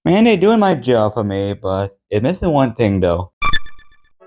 Man, they doing my job for me, but it's missing one thing though.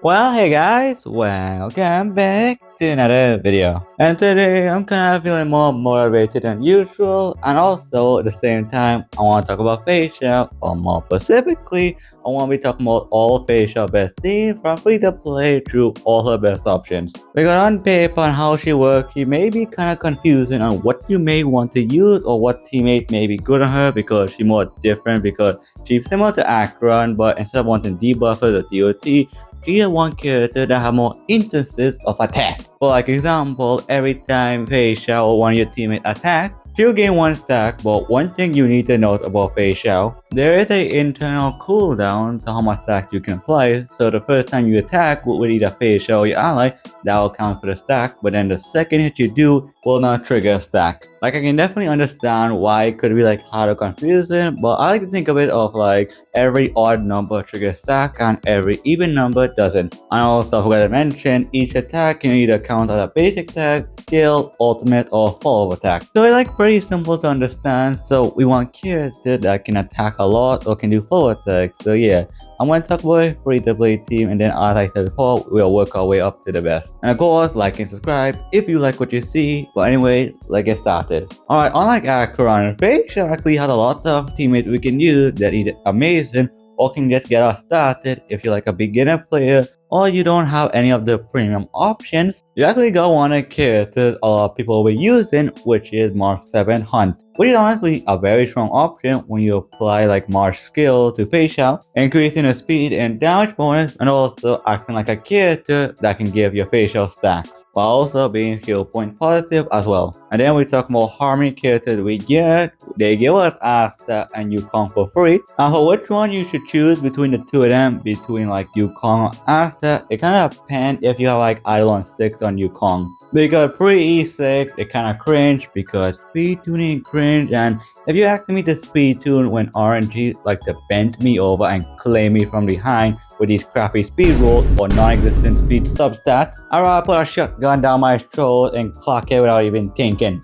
Well, hey guys, welcome back to another video. And today I'm kind of feeling more motivated than usual, and also at the same time, I want to talk about Feixiao, or more specifically, I want to be talking about all Feixiao best themes from free to play through all her best options. Because on paper and how she works, she may be kind of confusing on what you may want to use or what teammate may be good on her because she's more different because she's similar to Akron, but instead of wanting debuffers or DOT, create one character that have more instances of attack. For like example, every time Feixiao or one of your teammates attack, she'll gain one stack, but one thing you need to note about Feixiao, there is an internal cooldown to how much stack you can apply, so the first time you attack with either Feixiao or your ally, that will count for the stack, but then the second hit you do will not trigger a stack. Like I can definitely understand why it could be like hard or confusing, but I like to think of it of like every odd number triggers stack and every even number doesn't. And also forgot to mention, each attack can either count as a basic attack, skill, ultimate, or follow attack. So it's like pretty simple to understand, so we want characters that can attack a lot or can do follow attacks. So yeah, I'm going to talk about a free to play team, and then as I said before, we'll work our way up to the best. And of course, like and subscribe if you like what you see. But anyway, let's get started. Alright, unlike Akron, Feixiao actually has a lot of teammates we can use that either amazing or can just get us started if you're like a beginner player or you don't have any of the premium options. You actually got one of the characters a lot of people will be using, which is Mark 7 Hunt, which is honestly a very strong option when you apply like March skill to Feixiao, increasing the speed and damage bonus, and also acting like a character that can give your Feixiao stacks, while also being skill point positive as well. And then we talk about how many characters we get. They give us Asta and Yukong for free. And for which one you should choose between the two of them, between like Yukong or Asta, it kind of depends if you have like Eidolon 6 on Yukong. Because pre-E6, it kind of cringe because speed tuning cringe, and if you ask me to speed tune when RNG like to bend me over and claim me from behind with these crappy speed rolls or non-existent speed substats, I'd rather put a shotgun down my throat and clock it without even thinking.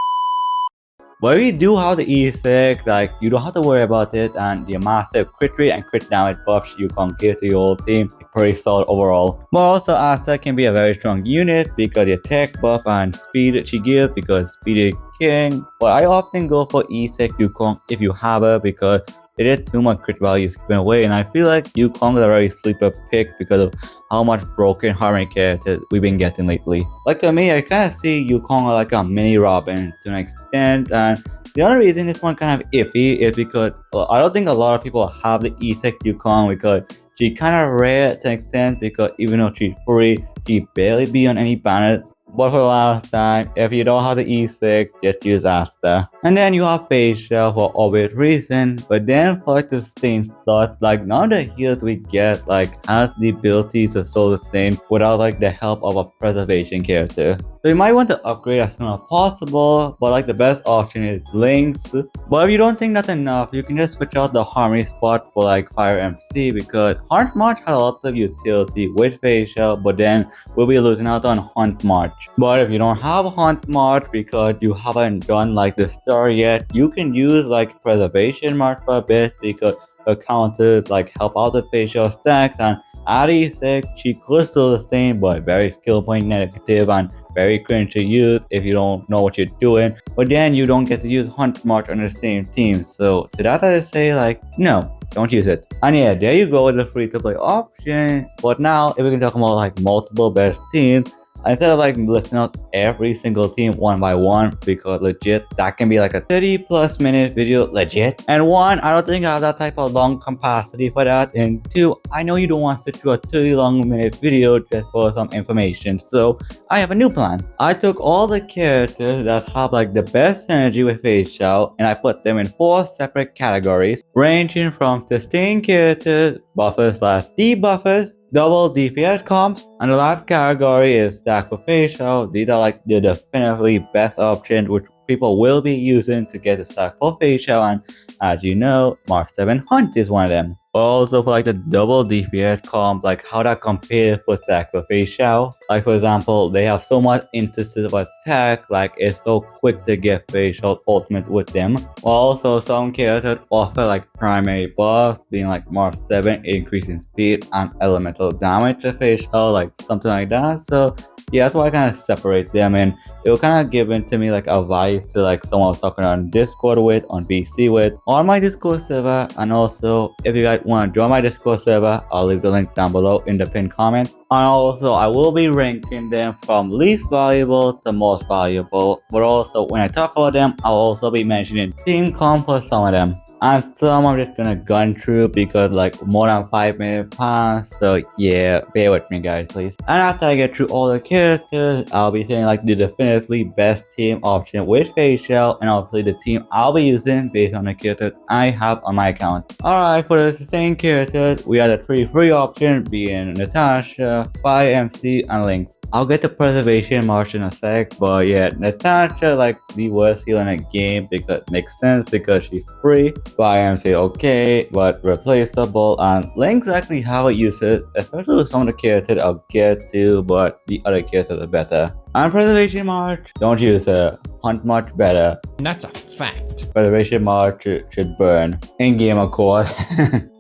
But if you do have the E6, like you don't have to worry about it, and the massive crit rate and crit damage buffs you can give to your whole team is pretty solid overall. But also Asta can be a very strong unit because the attack buff and speed she gives, because speed is king. But I often go for E6 Yukong if you have her because it is too much crit value skipping away, and I feel like Yukong is a very sleeper pick because of how much broken harmony characters we've been getting lately. Like to me, I kind of see Yukong like a mini Robin to an extent, and the only reason this one kind of iffy is because I don't think a lot of people have the E6 Yukong because she kind of rare to an extent, because even though she's free, she barely be on any banners. But for the last time, if you don't have the E6, just use Asta. And then you have Feixiao for obvious reason, but then for like the sustain slot, like none of the heals we get like has the ability to soul sustain without like the help of a preservation character. So you might want to upgrade as soon as possible, but like the best option is Lynx. But if you don't think that's enough, you can just switch out the Harmony spot for like Fire MC, because Hunt March has a lot of utility with Feixiao, but then we'll be losing out on Hunt March. But if you don't have Hunt March because you haven't done like the story yet, you can use like Preservation March for a bit, because the counters like help out the Feixiao stacks, and at E6 she could still sustain but very skill point negative and very cringe to use if you don't know what you're doing. But then you don't get to use Hunt March on the same team, so to that I say like no, don't use it. And yeah, there you go with the free to play option. But now if we can talk about like multiple best teams, instead of like listing out every single team one by one, because legit that can be like a 30+ minute video legit. And one, I don't think I have that type of long capacity for that, and two, I know you don't want to sit through a 30 minute video just for some information, so I have a new plan. I took all the characters that have like the best synergy with Feixiao and I put them in 4 separate categories, ranging from sustain characters, buffers / debuffers, double DPS comps, and the last category is stack for Feixiao. These are like the definitively best options, which people will be using to get the stack for Feixiao, and as you know, Mark 7 Hunt is one of them. Also for like the double DPS comp, like how that compares for stack for Feixiao. Like for example, they have so much intercept attack, like it's so quick to get Feixiao ultimate with them. Also some characters offer like primary buffs, being like Mark 7 increasing speed and elemental damage to Feixiao, like something like that. So yeah, that's why I kind of separate them, and it was kind of given to me like advice to like someone I was talking on Discord with, on VC with, on my Discord server. And also, if you guys want to join my Discord server, I'll leave the link down below in the pinned comment. And also, I will be ranking them from least valuable to most valuable. But also, when I talk about them, I'll also be mentioning team comp for some of them. And some I'm just gonna gun through because like more than 5 minutes passed, so yeah, bear with me guys please. And after I get through all the characters, I'll be saying like the definitively best team option with Feixiao, and obviously the team I'll be using based on the characters I have on my account. Alright, for the same characters, we have the 3 free options being Natasha, Fire MC, and Lynx. I'll get the preservation march in a sec, but yeah, Natasha like the worst healer in the game because it makes sense because she's free. Fire MC okay, but replaceable, and Lynx actually how I use it, especially with some of the characters I'll get to, but the other characters are better. And preservation march, don't use it. Hunt much better. That's a fact. Preservation march should burn. In game of course.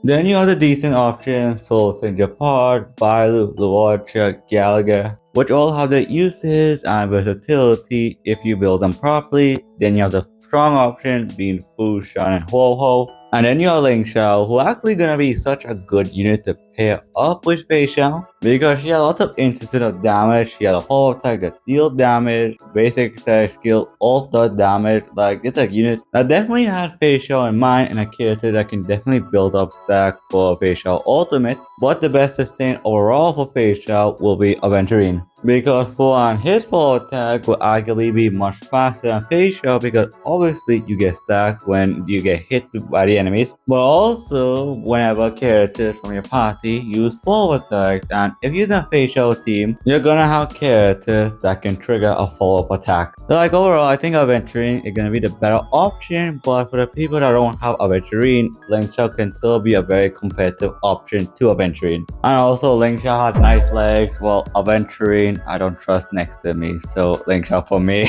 Then you have the decent options, Soul Singer Pod, Bailu, Luarcha, Gallagher, which all have their uses and versatility if you build them properly. Then you have the strong option being Fushan and Ho-Ho. And then you have Ling Xiao, who actually gonna be such a good unit to pair up with Feixiao because she has lots of instances of damage. She has a whole attack that deals damage, basic attack skill, ult does damage. Like it's a unit that definitely has Feixiao in mind and a character that can definitely build up stack for Feixiao ultimate. But the best sustain overall for Feixiao will be Aventurine. Because for one, his full attack will arguably be much faster than Feixiao because obviously you get stacked when you get hit by the enemies. But also, whenever characters from your party use full attack, and if you're the Feixiao team, you're gonna have characters that can trigger a follow-up attack. So like overall, I think Aventurine is gonna be the better option, but for the people that don't have Aventurine, Ling Xiao can still be a very competitive option to Aventurine. And also, Ling Xiao has nice legs, while Aventurine I don't trust next to me, so Ling Xiao for me.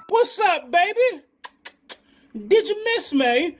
What's up, baby? Did you miss me?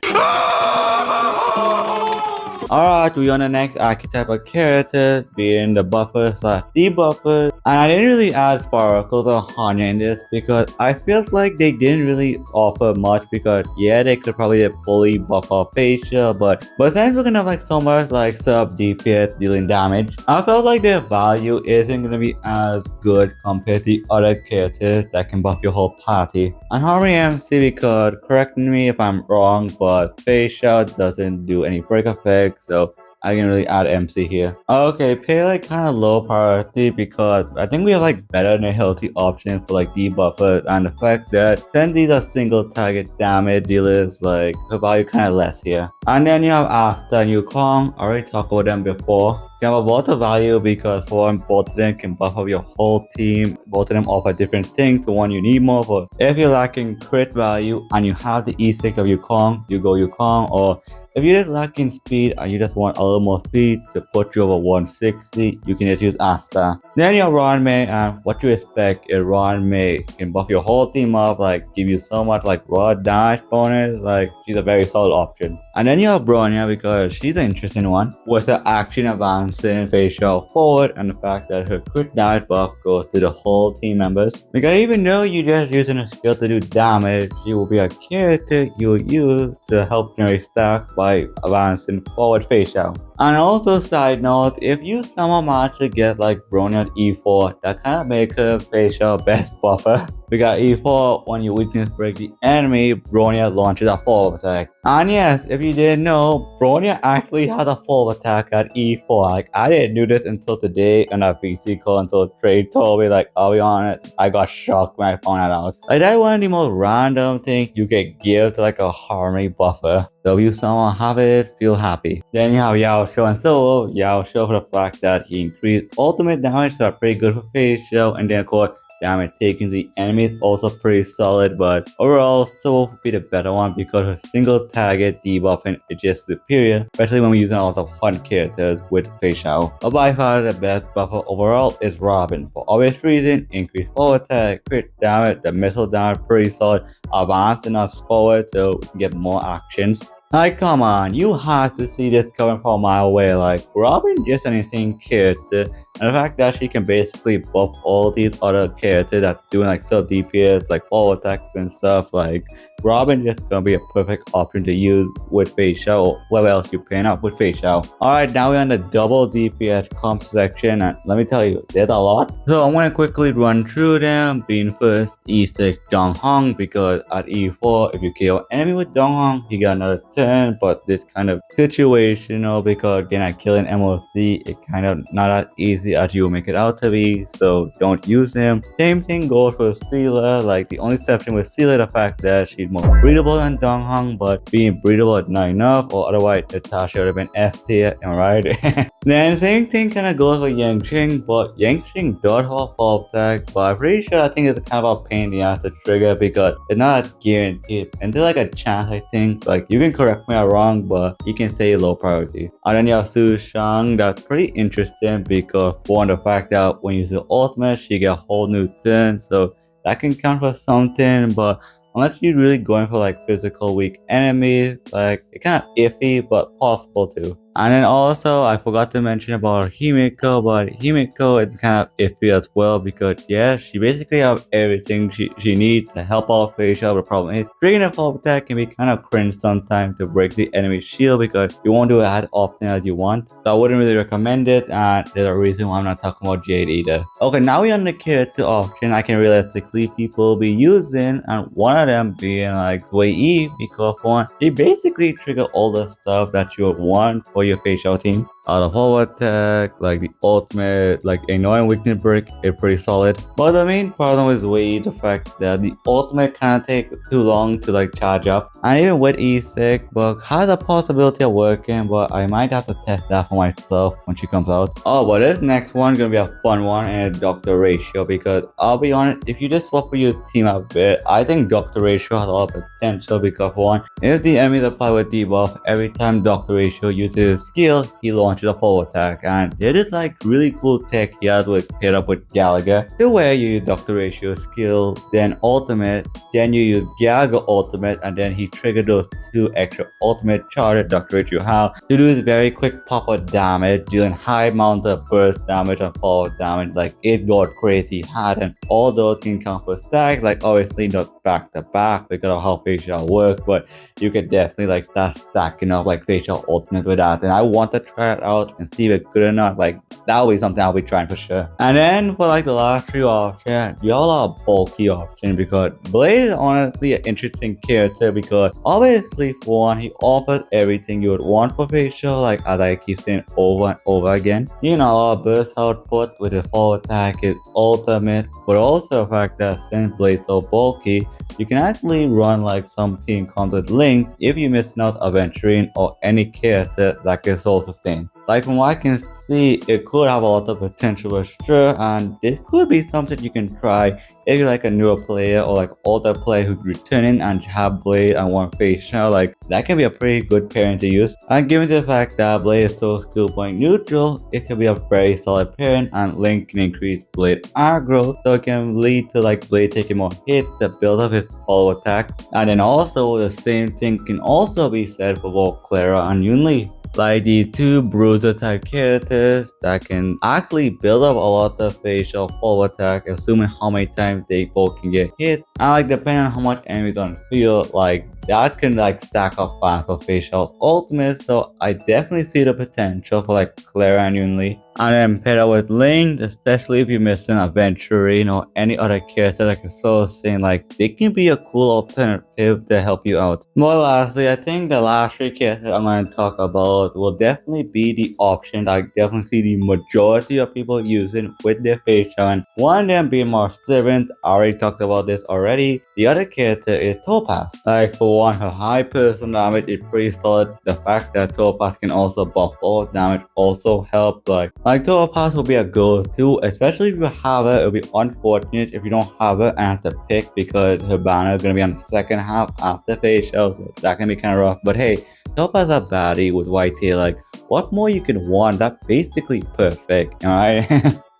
Alright, we on the next archetype of character, being the buffer slash debuffer. And I didn't really add Sparkles or Hanya in this because I feel like they didn't really offer much because yeah, they could probably fully buff our facial, but since we're gonna have like so much like sub DPS dealing damage, I felt like their value isn't gonna be as good compared to other characters that can buff your whole party. And Harmony MC because, correct me if I'm wrong, but Feixiao doesn't do any break effects, so I can really add MC here. Okay, pay like kind of low priority because I think we have like better than healthy options for like debuffers, and the fact that since these are single target damage dealers, like the value kind of less here. And then you have Asta and Yukong. I already talked about them before. You have a lot of value because for one, both of them can buff up your whole team. Both of them offer different things. The one you need more for. If you're lacking crit value and you have the E6 of Yukong, you go Yukong. Or if you're just lacking speed and you just want a little more speed to put you over 160, you can just use Asta. Then you have Ranmei, and what you expect is Ranmei can buff your whole team up, like give you so much like raw dash bonus. Like she's a very solid option. And then you have Bronya because she's an interesting one with her action advancing Feixiao forward and the fact that her crit damage buff goes to the whole team members. Because even though you're just using a skill to do damage, she will be a character you'll use to help generate stacks by advancing forward Feixiao. And also side note, if you somehow manage to get like Bronya at E4, that kind of make her Feixiao best buffer. We got E4, when you weakness break the enemy, Bronya launches a follow-up attack. And yes, if you didn't know, Bronya actually has a follow-up attack at E4. Like I didn't do this until today on a PC call until Trey told me, like I'll be honest, I got shocked when I found that out. Like that's one of the most random things you can give to like a harmony buffer. So if you somehow have it, feel happy. Then you have Yao Shou and Solo. Yao Shou for the fact that he increased ultimate damage, so that's pretty good for Feixiao. And then of course, damage taken to the enemy is also pretty solid, but overall still would be the better one because her single target debuffing is just superior, especially when we're using a lot of hunt characters with Feixiao. But by far the best buffer overall is Robin. For obvious reason, increased forward attack, crit damage, the missile damage pretty solid, advance enough forward so we can get more actions. Like, come on, you have to see this coming from a mile away. Like, Robin just an insane character, and the fact that she can basically buff all these other characters that doing like sub DPS, like forward attacks and stuff, like, Robin just gonna be a perfect option to use with Feixiao, or whatever else you pair up with Feixiao. Alright, now we're on the double DPS comp section, and let me tell you, there's a lot. So I'm gonna quickly run through them, being first E6 Donghong, because at E4, if you kill enemy with Donghong, you got another turn, but this kind of situational because again, at killing MOC, it kind of not as easy as you make it out to be, so don't use him. Same thing goes for Seela, like the only exception with Seela, the fact that she's more breedable than Donghong, but being breedable is not enough, or otherwise Natasha would have been S tier, am I right? Then same thing kind of goes for Yangqing, but Yangqing does have a fall attack, but I'm pretty sure I think it's kind of a pain in the ass to trigger because it's not guaranteed. And there's like a chance, I think, like you can correct me if I'm wrong, but you can say low priority. And then you have Su Shang, that's pretty interesting because for the fact that when you use the ultimate, she get a whole new turn, so that can count for something, but unless you're really going for like physical weak enemies, like it's kind of iffy but possible too. And then also I forgot to mention about Himiko, but Himiko is kind of iffy as well because yeah, she basically have everything she needs to help out Feixiao. The problem is triggering a fall attack can be kind of cringe sometimes to break the enemy shield because you won't do it as often as you want. So I wouldn't really recommend it, and there's a reason why I'm not talking about Jade either. Okay, now we're on the character option I can realistically people be using, and one of them being like Wei Yi, because one, she basically trigger all the stuff that you would want for your Feixiao team. Out of forward attack, like the ultimate, like ignoring weakness break is pretty solid. But the main problem is Wei, the fact that the ultimate kind of takes too long to like charge up. And even with E6, but has a possibility of working, but I might have to test that for myself when she comes out. Oh, but this next one gonna be a fun one, and Dr. Ratio, because I'll be honest, if you just swap for your team a bit, I think Dr. Ratio has a lot of potential because one, if the enemies apply with debuff, every time Dr. Ratio uses skill, he launches a forward attack, and it is like really cool tech he has with paired up with Gallagher, to where you use Dr. Ratio skill, then ultimate, then you use Gallagher ultimate, and then he triggered those two extra ultimate charges Dr. Ratio have to do this very quick pop-up damage, dealing high amount of burst damage and forward damage. Like it got crazy hard, and all those can count for stacks, like obviously not back to back because of how Feixiao works, but you can definitely like start stacking up like Feixiao ultimate with that, and I want to try it out and see if it's good or not. Like that'll be something I'll be trying for sure. And then for like the last three options, y'all are bulky option because Blade is honestly an interesting character because obviously for one, he offers everything you would want for Feixiao, like as I keep saying over and over again. You know, a lot of burst output with his forward attack, his ultimate, but also the fact that since Blade's so bulky, you can actually run like some team combat link if you're missing out Aventurine or any character that can soul sustain. Like from what I can see, it could have a lot of potential for sure, and this could be something you can try if you're like a newer player or like older player who's returning and have Blade and one Feixiao. Like that can be a pretty good pairing to use. And given the fact that Blade is so skill point neutral, it can be a very solid pairing, and Link can increase Blade aggro, so it can lead to like Blade taking more hit to build up his follow attack. And then also the same thing can also be said for both Clara and Yunli. Like the two bruiser type characters that can actually build up a lot of facial forward attack, assuming how many times they both can get hit. And like depending on how much enemies on the field, like that can like stack up fast for Feixiao ultimate, so I definitely see the potential for like Clara and Yunli. And then paired up with Link, especially if you're missing Aventurine or any other character like a Soul Saint, like they can be a cool alternative to help you out. More lastly, I think the last three characters I'm going to talk about will definitely be the option that I definitely see the majority of people using with their Feixiao, and one of them being more servant. I already talked about this already. The other character is Topaz. Like for for one, her high personal damage is pretty solid. The fact that Topaz can also buff all damage also helps. Like Topaz will be a go-to, especially if you have it. It'll be unfortunate if you don't have it and have to pick because her banner is gonna be on the second half after Feixiao, so that can be kind of rough. But hey, Topaz a baddie with white tail. Like, what more you can want? That's basically perfect, alright?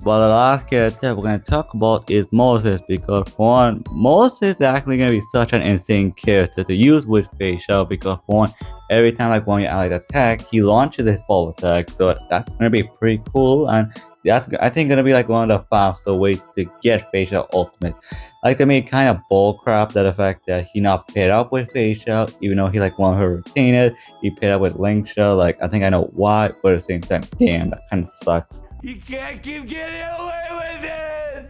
Well, the last character we're going to talk about is Moses, because for one, Moses is actually going to be such an insane character to use with Feixiao, because for one, every time like when you ally attack, he launches his ball attack, so that's going to be pretty cool, and that's I think going to be like one of the faster ways to get Feixiao ultimate. Like to me, kind of bullcrap that the fact that he not paired up with Feixiao, even though he like one of her retainers, he paired up with Linkshell. Like I think I know why, but at the same time, damn, that kind of sucks. You can't keep getting away with it!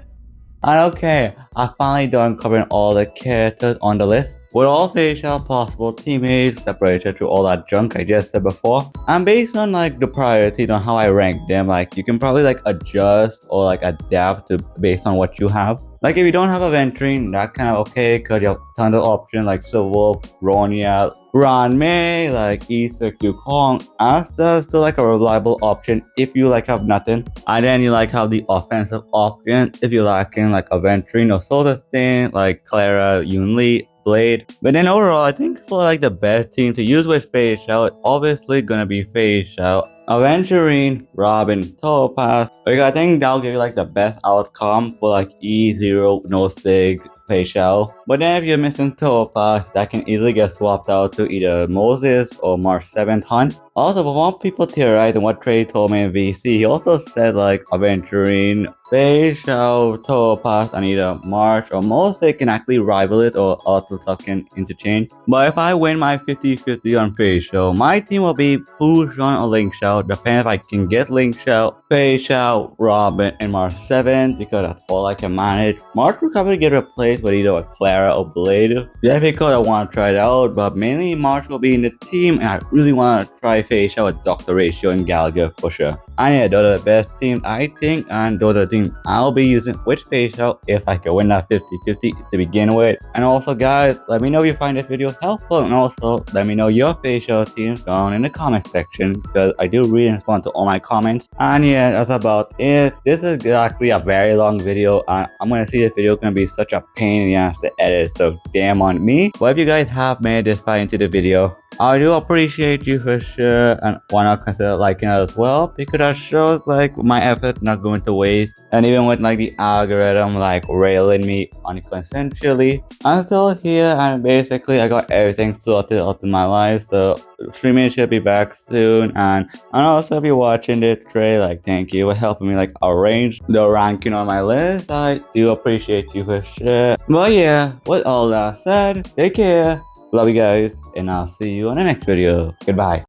And okay, I finally done covering all the characters on the list. With all Feixiao possible teammates separated through all that junk I just said before. And based on like the priorities on how I rank them, like you can probably like adjust or like adapt to based on what you have. Like if you don't have a Venturing, that kind of okay, cause you have tons of options like Silver, Ronya, Ranmei, like Issa, Kong, Asta still like a reliable option if you like have nothing. And then you like have the offensive option if you're lacking like a Venturing or Soda Stain, like Clara, Yunli, Blade. But then overall, I think for like the best team to use with Feixiao, it's obviously gonna be Feixiao, Aventurine, Robin, Topaz. Like I think that'll give you like the best outcome for like E0, no 6, Feixiao. But then if you're missing Topaz, that can easily get swapped out to either Moses or March 7th Hunt. Also, for more people theorizing what Trey told me in VC, he also said like Aventurine, Feixiao, Topaz, and either March or Moses can actually rival it or also stuff can interchange. But if I win my 50-50 on Feixiao, my team will be Fusion or Linkshell, depending if I can get Linkshell, Feixiao, Robin, and March 7 because that's all I can manage. March will probably get replaced with either a Clara or Blade. Yeah, because I want to try it out, but mainly March will be in the team and I really want to try Feixiao with Dr. Ratio and Gallagher for sure. And yeah, those are the best teams I think, and those are the teams I'll be using with Feixiao if I can win that 50-50 to begin with. And also guys, let me know if you find this video helpful, and also let me know your Feixiao team down in the comment section because I do read and respond to all my comments. And yeah, that's about it. This is actually a very long video and I'm gonna see this video gonna be such a pain in the ass to edit, so damn on me. But if you guys have made this far into the video, I do appreciate you for sure, and why not consider liking it as well, because that shows like my effort not going to waste. And even with like the algorithm like railing me unconsensually, I'm still here and basically I got everything sorted out in my life, so streaming should be back soon. And also if you're watching this Trey, like thank you for helping me like arrange the ranking on my list. I do appreciate you for sure. But yeah, with all that said, take care. Love you guys, and I'll see you on the next video. Goodbye.